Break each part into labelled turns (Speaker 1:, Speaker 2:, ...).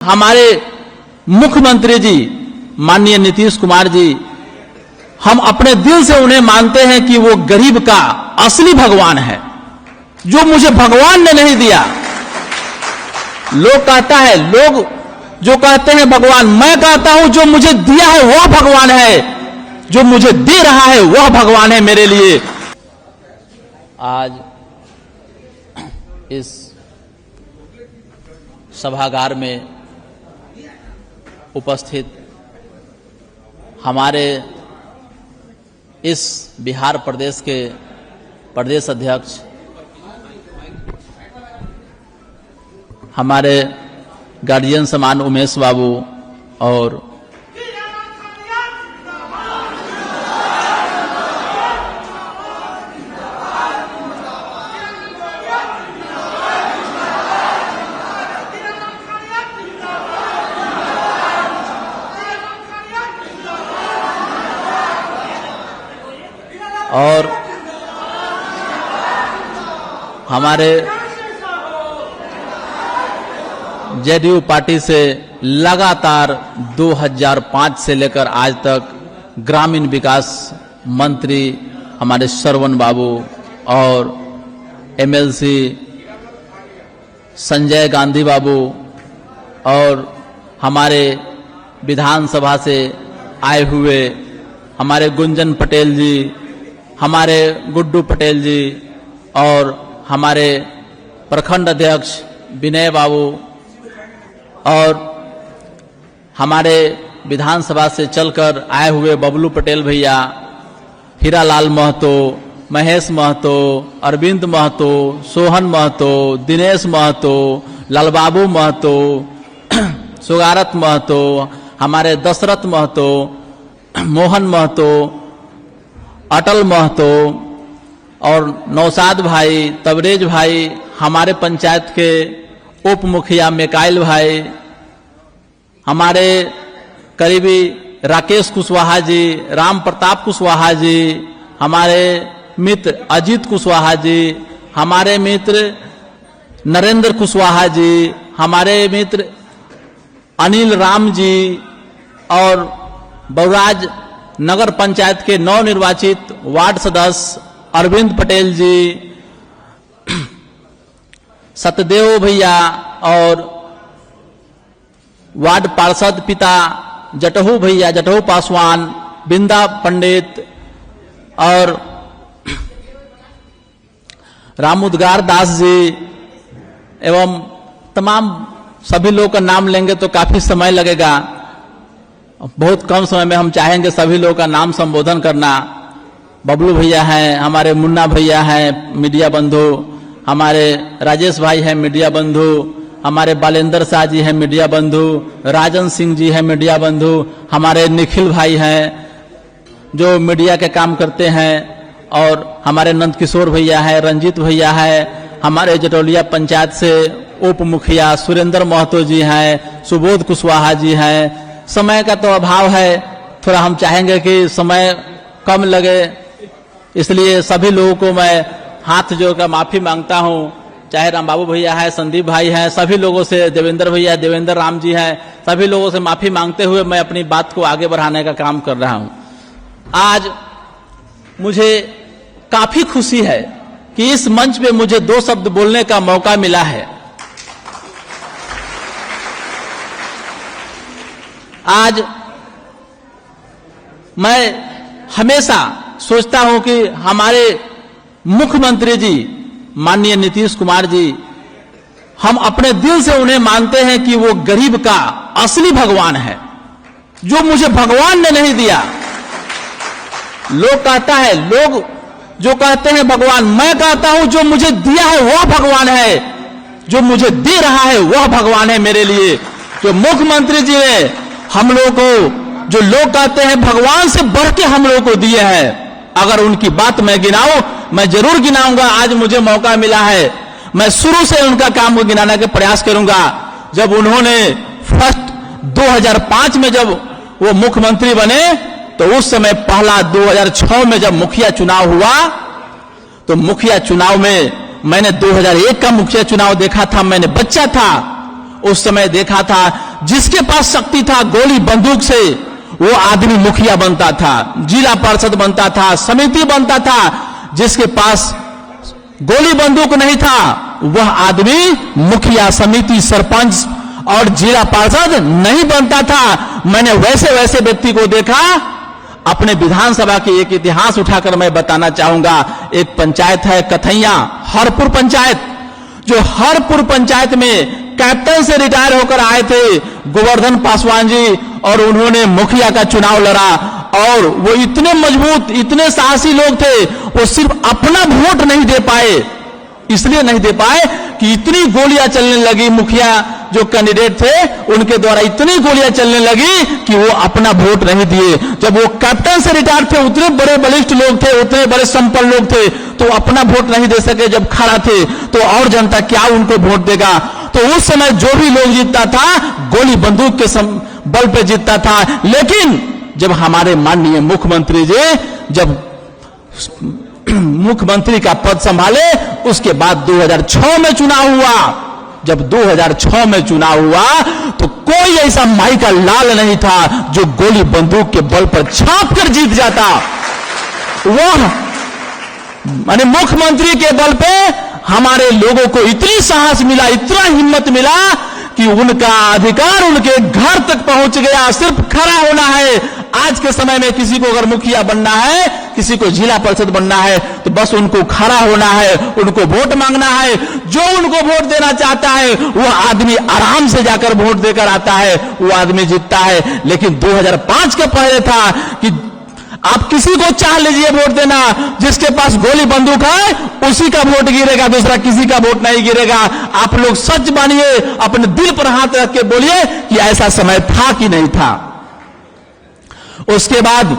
Speaker 1: हमारे मुख्यमंत्री जी माननीय नीतीश कुमार जी, हम अपने दिल से उन्हें मानते हैं कि वो गरीब का असली भगवान है, जो मुझे भगवान ने नहीं दिया। लोग कहता है, लोग जो कहते हैं भगवान, मैं कहता हूं जो मुझे दिया है वह भगवान है, जो मुझे दे रहा है वह भगवान है मेरे लिए। आज इस सभागार में उपस्थित हमारे इस बिहार प्रदेश के प्रदेश अध्यक्ष, हमारे गार्जियन समान उमेश बाबू और हमारे जेडीयू पार्टी से लगातार 2005 से लेकर आज तक ग्रामीण विकास मंत्री हमारे श्रवण बाबू और एमएलसी संजय गांधी बाबू और हमारे विधानसभा से आए हुए हमारे गुंजन पटेल जी, हमारे गुड्डू पटेल जी और हमारे प्रखंड अध्यक्ष विनय बाबू और हमारे विधानसभा से चलकर आए हुए बबलू पटेल भैया, हीरालाल महतो, महेश महतो, अरविंद महतो, सोहन महतो, दिनेश महतो, लालबाबू महतो, सुगारत महतो, हमारे दशरथ महतो, मोहन महतो, अटल महतो और नौसाद भाई, तबरेज भाई, हमारे पंचायत के उप मुखिया मिकाइल भाई, हमारे करीबी राकेश कुशवाहा जी, राम प्रताप कुशवाहा जी, हमारे मित्र अजीत कुशवाहा जी, हमारे मित्र नरेंद्र कुशवाहा जी, हमारे मित्र अनिल राम जी और बौराज नगर पंचायत के नवनिर्वाचित वार्ड सदस्य अरविंद पटेल जी, सतदेव भैया और वार्ड पार्षद पिता जटहू भैया, जटहू पासवान, बिंदा पंडित और रामुदगार दास जी एवं तमाम सभी लोगों का नाम लेंगे तो काफी समय लगेगा। बहुत कम समय में हम चाहेंगे सभी लोगों का नाम संबोधन करना। बबलू भैया हैं, हमारे मुन्ना भैया हैं मीडिया बंधु, हमारे राजेश भाई हैं मीडिया बंधु, हमारे बालेंद्र शाह जी हैं मीडिया बंधु, राजन सिंह जी हैं मीडिया बंधु, हमारे निखिल भाई हैं जो मीडिया के काम करते हैं और हमारे नंदकिशोर भैया हैं, रंजीत भैया हैं, हमारे जटौलिया पंचायत से उप मुखिया सुरेंद्र महतो जी हैं, सुबोध कुशवाहा जी हैं। समय का तो अभाव है, थोड़ा हम चाहेंगे कि समय कम लगे, इसलिए सभी लोगों को मैं हाथ जोड़कर माफी मांगता हूं। चाहे राम बाबू भैया है, संदीप भाई हैं, सभी लोगों से, देवेंद्र भैया, देवेंद्र राम जी हैं, सभी लोगों से माफी मांगते हुए मैं अपनी बात को आगे बढ़ाने का काम कर रहा हूं। आज मुझे काफी खुशी है कि इस मंच पे मुझे 2 शब्द बोलने का मौका मिला है। आज मैं हमेशा सोचता हूं कि हमारे मुख्यमंत्री जी माननीय नीतीश कुमार जी, हम अपने दिल से उन्हें मानते हैं कि वो गरीब का असली भगवान है, जो मुझे भगवान ने नहीं दिया। लोग कहता है, लोग जो कहते हैं भगवान, मैं कहता हूं जो मुझे दिया है वह भगवान है, जो मुझे दे रहा है वह भगवान है मेरे लिए। जो मुख्यमंत्री जी ने हम लोगों को, जो लोग कहते हैं भगवान से बढ़ के हम लोगों को दिए हैं, अगर उनकी बात मैं गिनाऊं, मैं जरूर गिनाऊंगा। आज मुझे मौका मिला है, मैं शुरू से उनका काम को गिनाने का प्रयास करूंगा। जब उन्होंने फर्स्ट 2005 में जब वो मुख्यमंत्री बने, तो उस समय पहला 2006 में जब मुखिया चुनाव हुआ, तो मुखिया चुनाव में मैंने 2001 का मुखिया चुनाव देखा था, मैंने बच्चा था उस समय देखा था। जिसके पास शक्ति था, गोली बंदूक से वो आदमी मुखिया बनता था, जिला परिषद बनता था, समिति बनता था। जिसके पास गोली बंदूक नहीं था वह आदमी मुखिया, समिति, सरपंच और जिला पार्षद नहीं बनता था। मैंने वैसे वैसे व्यक्ति को देखा। अपने विधानसभा के एक इतिहास उठाकर मैं बताना चाहूंगा। एक पंचायत है कथैया, हरपुर पंचायत, जो हरपुर पंचायत में कैप्टन से रिटायर होकर आए थे गोवर्धन पासवान जी, और उन्होंने मुखिया का चुनाव लड़ा। और वो इतने मजबूत, इतने साहसी लोग थे, वो सिर्फ अपना वोट नहीं दे पाए। इसलिए नहीं दे पाए कि इतनी गोलियां चलने लगी, मुखिया जो कैंडिडेट थे उनके द्वारा इतनी गोलियां चलने लगी कि वो अपना वोट नहीं दिए। जब वो कैप्टन से रिटायर थे, उतने बड़े बलिष्ठ लोग थे, उतने बड़े संपन्न लोग थे, तो अपना वोट नहीं दे सके। जब खड़ा थे तो और जनता क्या उनको वोट देगा। तो उस समय जो भी लोग जीतता था गोली बंदूक के बल पे जीतता था। लेकिन जब हमारे माननीय मुख्यमंत्री जी जब मुख्यमंत्री का पद संभाले, उसके बाद 2006 में चुनाव हुआ। जब 2006 में चुनाव हुआ तो कोई ऐसा माई का लाल नहीं था जो गोली बंदूक के बल पर छाप कर जीत जाता। वह माने मुख्यमंत्री के बल पे हमारे लोगों को इतनी साहस मिला, इतना हिम्मत मिला कि उनका अधिकार उनके घर तक पहुंच गया। सिर्फ खड़ा होना है। आज के समय में किसी को अगर मुखिया बनना है, किसी को जिला परिषद बनना है, तो बस उनको खड़ा होना है, उनको वोट मांगना है। जो उनको वोट देना चाहता है वो आदमी आराम से जाकर वोट देकर आता है, वो आदमी जीतता है। लेकिन 2005 के पहले था कि आप किसी को चाह लीजिए वोट देना, जिसके पास गोली बंदूक है उसी का वोट गिरेगा, दूसरा किसी का वोट नहीं गिरेगा। आप लोग सच मानिए, अपने दिल पर हाथ रख के बोलिए कि ऐसा समय था कि नहीं था। उसके बाद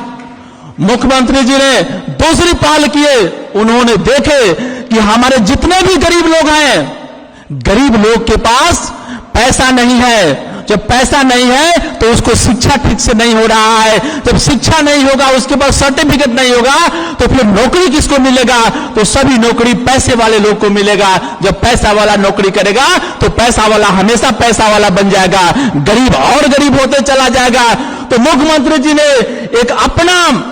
Speaker 1: मुख्यमंत्री जी ने दूसरी पहल किए। उन्होंने देखे कि हमारे जितने भी गरीब लोग हैं, गरीब लोग के पास पैसा नहीं है। जब पैसा नहीं है तो उसको शिक्षा ठीक से नहीं हो रहा है। जब शिक्षा नहीं होगा, उसके पास सर्टिफिकेट नहीं होगा, तो फिर नौकरी किसको मिलेगा? तो सभी नौकरी पैसे वाले लोग को मिलेगा। जब पैसा वाला नौकरी करेगा तो पैसा वाला हमेशा पैसा वाला बन जाएगा, गरीब और गरीब होते चला जाएगा। तो मुख्यमंत्री जी ने एक अपना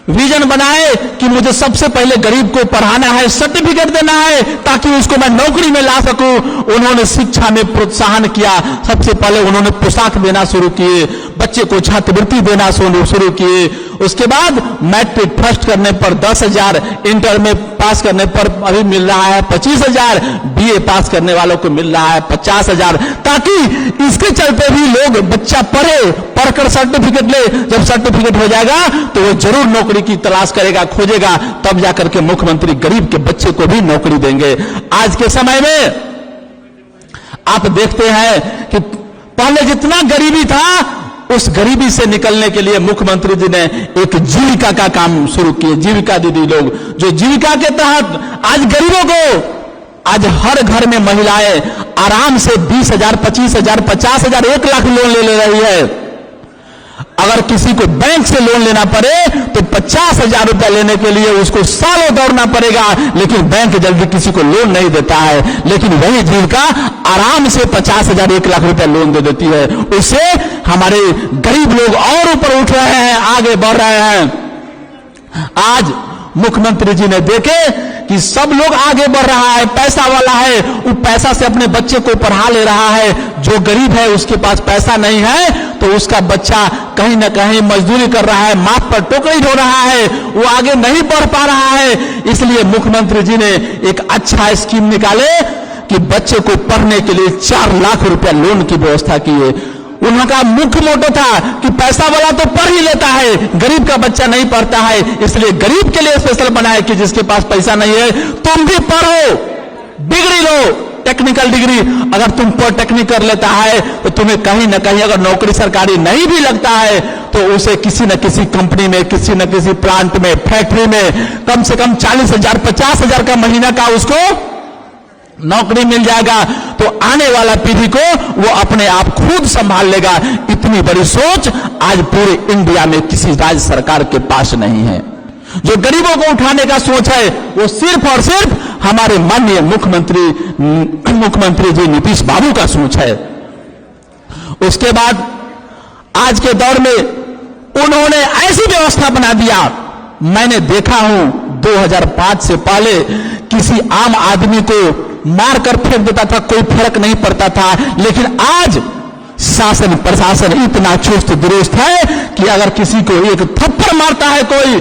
Speaker 1: विजन बनाए कि मुझे सबसे पहले गरीब को पढ़ाना है, सर्टिफिकेट देना है, ताकि उसको मैं नौकरी में ला सकूं। उन्होंने शिक्षा में प्रोत्साहन किया। सबसे पहले उन्होंने पोशाक देना शुरू किए, बच्चे को छात्रवृत्ति देना शुरू किए। उसके बाद मैट्रिक फर्स्ट करने पर 10,000, इंटर में पास करने पर अभी मिल रहा है 25,000, बीए पास करने वालों को मिल रहा है 50,000, ताकि इसके चलते भी लोग बच्चा पढ़े, पढ़कर सर्टिफिकेट ले। जब सर्टिफिकेट हो जाएगा तो वो जरूर नौकरी की तलाश करेगा, खोजेगा, तब जाकर के मुख्यमंत्री गरीब के बच्चे को भी नौकरी देंगे। आज के समय में आप देखते हैं कि पहले जितना गरीबी था, उस गरीबी से निकलने के लिए मुख्यमंत्री जी ने एक जीविका का काम शुरू किए। जीविका दीदी लोग, जो जीविका के तहत आज गरीबों को, आज हर घर में महिलाएं आराम से 20,000, 25,000, 50,000, 1 लाख लोन ले रही है। अगर किसी को बैंक से लोन लेना पड़े तो 50,000 रुपया लेने के लिए उसको सालों दौड़ना पड़ेगा, लेकिन बैंक जल्दी किसी को लोन नहीं देता है। लेकिन वही जीविका आराम से 50,000, 1 लाख रुपया लोन दे देती है। उससे हमारे गरीब लोग और ऊपर उठ रहे हैं, आगे बढ़ रहे हैं। आज मुख्यमंत्री जी ने देखे कि सब लोग आगे बढ़ रहा है, पैसा वाला है, वो पैसा से अपने बच्चे को पढ़ा ले रहा है। जो गरीब है उसके पास पैसा नहीं है तो उसका बच्चा कहीं ना कहीं मजदूरी कर रहा है, माथ पर टोकरी ढो रहा है, वो आगे नहीं बढ़ पा रहा है। इसलिए मुख्यमंत्री जी ने एक अच्छा स्कीम निकाले कि बच्चे को पढ़ने के लिए 4 लाख रुपया लोन की व्यवस्था की है। उनका मुख्य मोटो था कि पैसा वाला तो पढ़ ही लेता है, गरीब का बच्चा नहीं पढ़ता है। इसलिए गरीब के लिए स्पेशल बनाया कि जिसके पास पैसा नहीं है तुम भी पढ़ो, डिग्री लो, टेक्निकल डिग्री। अगर तुम पॉलिटेक्निक कर लेता है तो तुम्हें कहीं ना कहीं अगर नौकरी सरकारी नहीं भी लगता है तो उसे किसी न किसी कंपनी में, किसी न किसी प्लांट में, फैक्ट्री में कम से कम 40,000, 50,000 का महीना का उसको नौकरी मिल जाएगा। तो आने वाला पीढ़ी को वो अपने आप खुद संभाल लेगा। इतनी बड़ी सोच आज पूरे इंडिया में किसी राज्य सरकार के पास नहीं है। जो गरीबों को उठाने का सोच है वो सिर्फ और सिर्फ हमारे माननीय मुख्यमंत्री जी नीतीश बाबू का सोच है। उसके बाद आज के दौर में उन्होंने ऐसी व्यवस्था बना दिया, मैंने देखा हूं 2005 से पहले किसी आम आदमी को मारकर फेंक देता था, कोई फर्क नहीं पड़ता था, लेकिन आज शासन प्रशासन इतना चुस्त दुरुस्त है कि अगर किसी को एक थप्पड़ मारता है कोई,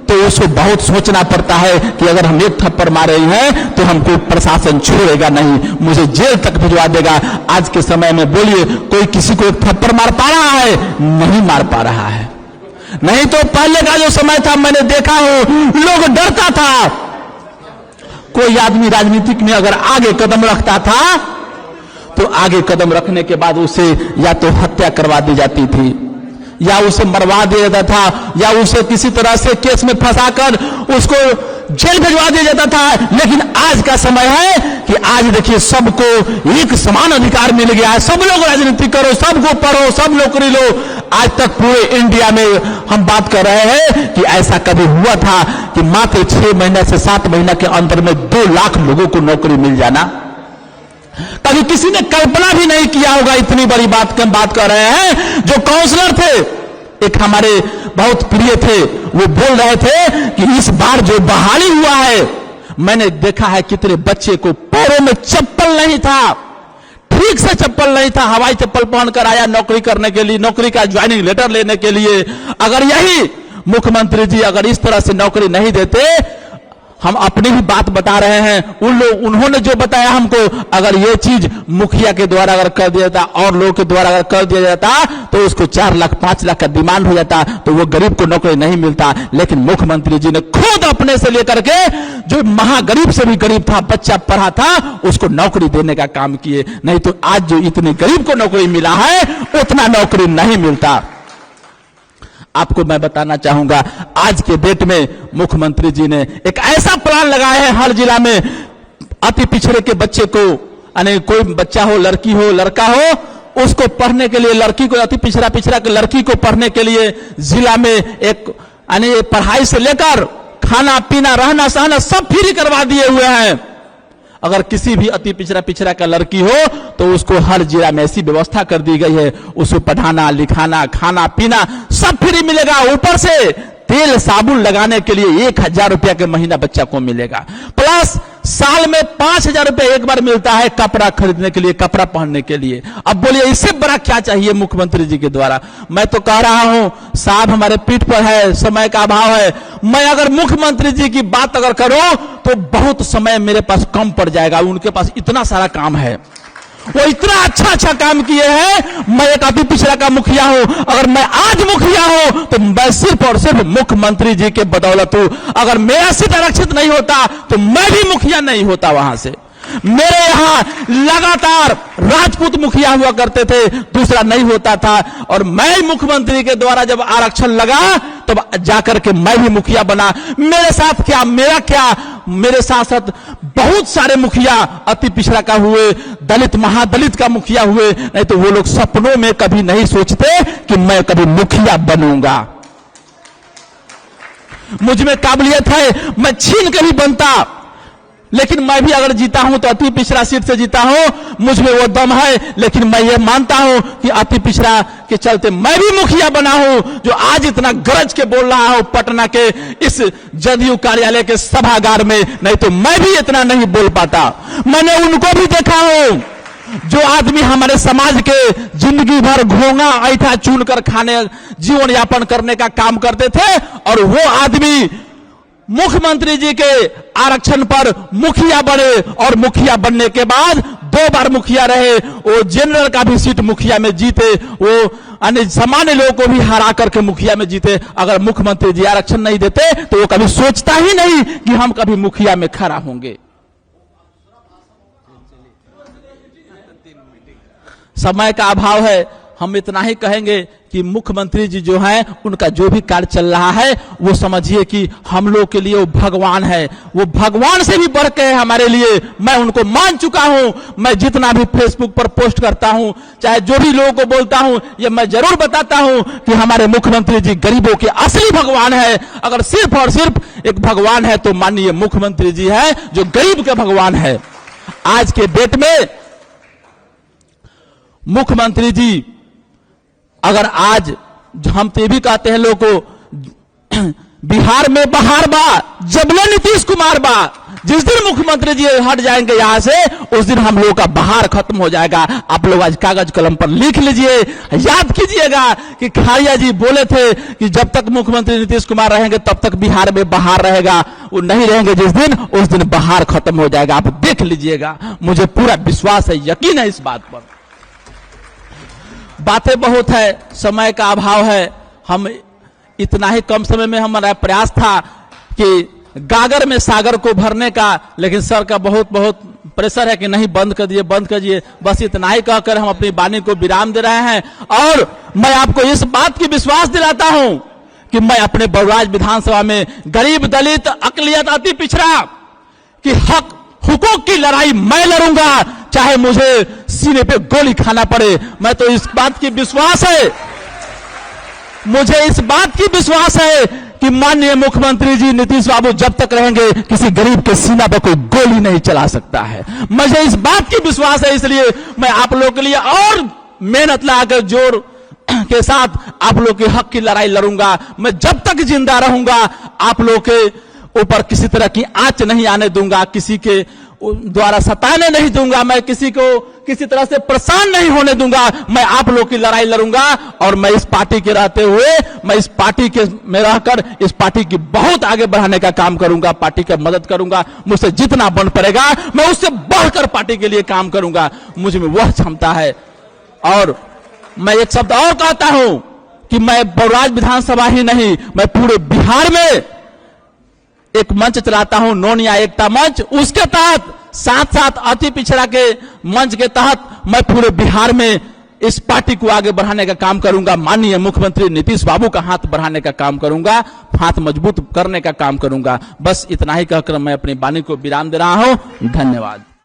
Speaker 1: तो उसको बहुत सोचना पड़ता है कि अगर हम एक थप्पड़ मारे हैं तो हमको प्रशासन छोड़ेगा नहीं, मुझे जेल तक भिजवा देगा। आज के समय में बोलिए कोई किसी को एक थप्पड़ मार पा रहा है? नहीं मार पा रहा है। नहीं तो पहले का जो समय था, मैंने देखा हो लोग डरता था, कोई आदमी राजनीतिक में अगर आगे कदम रखता था तो आगे कदम रखने के बाद उसे या तो हत्या करवा दी जाती थी, या उसे मरवा दिया जाता था, या उसे किसी तरह से केस में फंसाकर उसको जेल भिजवा दिया जाता था। लेकिन आज का समय है कि आज देखिए सबको एक समान अधिकार मिल गया है, सब लोग राजनीति करो, सबको पढ़ो, सब नौकरी लो। आज तक पूरे इंडिया में हम बात कर रहे हैं कि ऐसा कभी हुआ था कि मात्र 6 महीने से 7 महीने के अंदर में 2 लाख लोगों को नौकरी मिल जाना? कभी किसी ने कल्पना भी नहीं किया होगा। इतनी बड़ी बात कर रहे हैं। जो काउंसलर थे, एक हमारे बहुत प्रिय थे, वो बोल रहे थे कि इस बार जो बहाली हुआ है, मैंने देखा है कितने बच्चे को पैरों में चप्पल नहीं था, ठीक से चप्पल नहीं था, हवाई चप्पल पहनकर आया नौकरी करने के लिए, नौकरी का ज्वाइनिंग लेटर लेने के लिए। अगर यही मुख्यमंत्री जी अगर इस तरह से नौकरी नहीं देते, हम अपनी ही बात बता रहे हैं, उन्होंने जो बताया हमको, अगर ये चीज मुखिया के द्वारा अगर कर दिया जाता और लोगों के द्वारा अगर कर दिया जाता तो उसको 4 लाख 5 लाख का डिमांड हो जाता, तो वो गरीब को नौकरी नहीं मिलता। लेकिन मुख्यमंत्री जी ने खुद अपने से लेकर के जो महागरीब से भी गरीब था, बच्चा पढ़ा था, उसको नौकरी देने का काम किए। नहीं तो आज जो इतने गरीब को नौकरी मिला है, उतना नौकरी नहीं मिलता। आपको मैं बताना चाहूंगा, आज के डेट में मुख्यमंत्री जी ने एक ऐसा प्लान लगाया है, हर जिला में अति पिछड़े के बच्चे को, यानी कोई बच्चा हो, लड़की हो, लड़का हो, उसको पढ़ने के लिए, लड़की को, अति पिछड़ा के लड़की को पढ़ने के लिए जिला में एक यानी पढ़ाई से लेकर खाना पीना रहना सहना सब फ्री करवा दिए हुए हैं। अगर किसी भी अति पिछड़ा का लड़की हो तो उसको हर जिला में ऐसी व्यवस्था कर दी गई है, उसको पढ़ाना लिखाना खाना पीना सब फ्री मिलेगा। ऊपर से तेल साबुन लगाने के लिए 1000 रुपया के महीना बच्चा को मिलेगा, प्लस साल में 5000 रुपया एक बार मिलता है कपड़ा खरीदने के लिए, कपड़ा पहनने के लिए। अब बोलिए इससे बड़ा क्या चाहिए मुख्यमंत्री जी के द्वारा? मैं तो कह रहा हूं साहब, हमारे पीठ पर है, समय का अभाव है। मैं अगर मुख्यमंत्री जी की बात अगर करूं तो बहुत समय मेरे पास कम पड़ जाएगा। उनके पास इतना सारा काम है, वो इतना अच्छा काम किए हैं। मैं एक अति पिछड़ा का मुखिया हूं, अगर मैं आज मुखिया हूं तो मैं सिर्फ और सिर्फ मुख्यमंत्री जी के बदौलत हूं। अगर मेरा सीट आरक्षित नहीं होता तो मैं भी मुखिया नहीं होता। वहां से मेरे यहां लगातार राजपूत मुखिया हुआ करते थे, दूसरा नहीं होता था, और मैं मुख्यमंत्री के द्वारा जब आरक्षण लगा तब जाकर के मैं भी मुखिया बना। मेरे साथ क्या, मेरा क्या, मेरे साथ साथ बहुत सारे मुखिया अति पिछड़ा का हुए, दलित महादलित का मुखिया हुए। नहीं तो वो लोग सपनों में कभी नहीं सोचते कि मैं कभी मुखिया बनूंगा। मुझ में काबिलियत है, मैं छीन के भी बनता, लेकिन मैं भी अगर जीता हूं तो अति पिछड़ा सीट से जीता हूं, मुझ में वो दम है। लेकिन मैं ये मानता हूं कि अति पिछड़ा के चलते मैं भी मुखिया बना हूं, जो आज इतना गरज के बोल रहा हूं पटना के इस जदयू कार्यालय के सभागार में। नहीं तो मैं भी इतना नहीं बोल पाता। मैंने उनको भी देखा हूं जो आदमी हमारे समाज के जिंदगी भर घोंगा ऐठा चुन कर खाने, जीवन यापन करने का काम करते थे, और वो आदमी मुख्यमंत्री जी के आरक्षण पर मुखिया बने, और मुखिया बनने के बाद 2 बार मुखिया रहे। वो जनरल का भी सीट मुखिया में जीते, वो सामान्य लोगों को भी हरा करके मुखिया में जीते। अगर मुख्यमंत्री जी आरक्षण नहीं देते तो वो कभी सोचता ही नहीं कि हम कभी मुखिया में खड़ा होंगे। समय का अभाव है, हम इतना ही कहेंगे कि मुख्यमंत्री जी जो हैं, उनका जो भी कार्य चल रहा है वो समझिए कि हम लोग के लिए वो भगवान है, वो भगवान से भी बढ़ के है हमारे लिए। मैं उनको मान चुका हूं। मैं जितना भी फेसबुक पर पोस्ट करता हूं, चाहे जो भी लोगों को बोलता हूं, ये मैं जरूर बताता हूं कि हमारे मुख्यमंत्री जी गरीबों के असली भगवान है। अगर सिर्फ और सिर्फ एक भगवान है तो माननीय मुख्यमंत्री जी है, जो गरीब के भगवान है। आज के डेट में मुख्यमंत्री जी, अगर आज हम तो भी कहते हैं लोग को बिहार में बहार बा, जबले नीतीश कुमार बा, जिस दिन मुख्यमंत्री जी हट जाएंगे यहां से उस दिन हम लोगों का बहार खत्म हो जाएगा। आप लोग आज कागज कलम पर लिख लीजिए, याद कीजिएगा कि खारिया जी बोले थे कि जब तक मुख्यमंत्री नीतीश कुमार रहेंगे तब तक बिहार में बहार रहेगा, वो नहीं रहेंगे जिस दिन, उस दिन बहार खत्म हो जाएगा। आप देख लीजिएगा, मुझे पूरा विश्वास है, यकीन है इस बात पर। बातें बहुत है, समय का अभाव है, हम इतना ही कम समय में हमारा प्रयास था कि गागर में सागर को भरने का, लेकिन सर का बहुत बहुत प्रेशर है कि नहीं बंद कर दिए, बंद कर दिए। बस इतना ही कहकर हम अपनी वाणी को विराम दे रहे हैं। और मैं आपको इस बात की विश्वास दिलाता हूं कि मैं अपने बड़राज विधानसभा में गरीब, दलित, अकलियत, अति पिछड़ा की हक हुकूक की लड़ाई मैं लड़ूंगा, चाहे मुझे सीने पे गोली खाना पड़े। मैं तो इस बात की विश्वास है, मुझे इस बात की विश्वास है कि माननीय मुख्यमंत्री जी नीतीश बाबू जब तक रहेंगे किसी गरीब के सीना पर कोई गोली नहीं चला सकता है। मुझे इस बात की विश्वास है, इसलिए मैं आप लोगों के लिए और मेहनत लगाकर जोर के साथ आप लोग के हक की लड़ाई लड़ूंगा। मैं जब तक जिंदा रहूंगा आप लोग के ऊपर किसी तरह की आंच नहीं आने दूंगा, किसी के द्वारा सताने नहीं दूंगा, मैं किसी को किसी तरह से परेशान नहीं होने दूंगा। मैं आप लोग की लड़ाई लड़ूंगा और मैं इस पार्टी के रहते हुए, मैं इस पार्टी के में रहकर इस पार्टी की बहुत आगे बढ़ाने का काम करूंगा, पार्टी की मदद करूंगा। मुझसे जितना बन पड़ेगा मैं उससे बढ़कर पार्टी के लिए काम करूंगा, मुझ में वह क्षमता है। और मैं एक शब्द और कहता हूं कि मैं बड़राज विधानसभा ही नहीं, मैं पूरे बिहार में एक मंच चलाता हूं, नौनिया एकता मंच, उसके तहत साथ साथ अति पिछड़ा के मंच के तहत मैं पूरे बिहार में इस पार्टी को आगे बढ़ाने का काम करूंगा। माननीय मुख्यमंत्री नीतीश बाबू का हाथ बढ़ाने का काम करूंगा, हाथ मजबूत करने का काम करूंगा। बस इतना ही कहकर मैं अपनी वाणी को विराम दे रहा हूं। धन्यवाद।